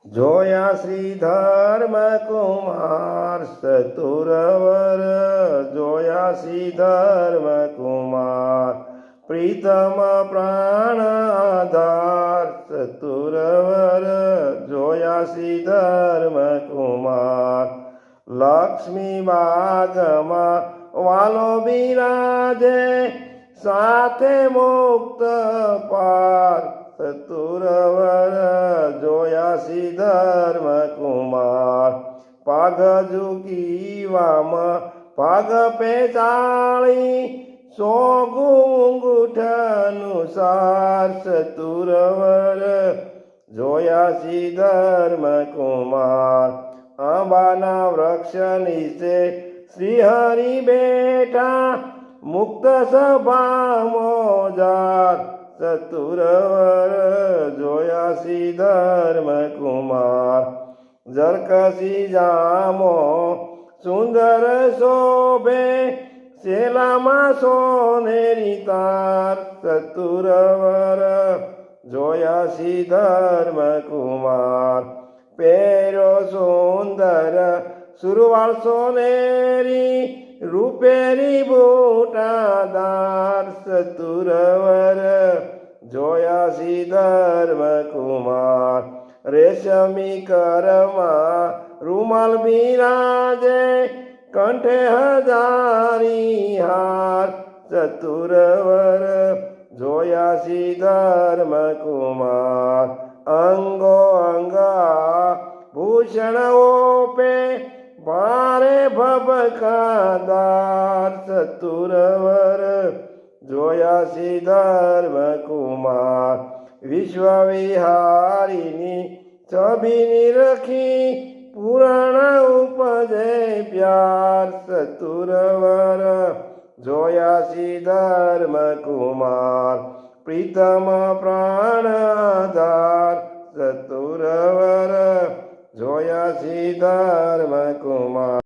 જોયા શ્રી ધર્મ કુમાર ચતુરવર, જોયા શ્રી ધર્મ કુમાર પ્રીતમ પ્રાણ આધાર ચતુરવર, જોયા શ્રી ધર્મ કુમાર લક્ષ્મી બાગમાં વાલો બિરાજે સાથે મુક્ત પાર ચતુરવર, જોયા શ્રી ધર્મ કુમાર પાઘ ઝુકીવામાં પાઘ પેચાળી સો ગુંગુઠનું સાર ચતુરવર, જોયા શ્રી ધર્મ કુમાર આંબાના વૃક્ષ નીચે શ્રી હરિ બેઠા મુક્ત સભા મોજાર ચતુરવર, જોયા શ્રી ધર્મ કુમાર જરકસી જામો સુંદર શોભે શેલામાં સોનેરી તાર ચતુરવર, જોયા શ્રી ધર્મ કુમાર પહેર્યો સુંદર સુરવાળ સોનેરી રૂપેરી બુટાદાર ચતુરવર, જોયા શ્રી ધર્મ કુમાર રેશમી કરમાં રૂમાલ બિરાજે કંઠે હજારી હાર ચતુરવર, જોયા શ્રી ધર્મ કુમાર અંગો અંગા ભૂષણ ઓપે ભારે ભબકાદાર ચતુરવર, જોયા શ્રી ધર્મ કુમાર વિશ્વ વિહારીની છબીની રખી પુરાણ ઉપજે પ્યાર ચતુરવર, જોયા શ્રી ધર્મ કુમાર પ્રીતમ પ્રાણ આધાર ચતુરવર, જોયા શ્રી ધર્મ કુમાર।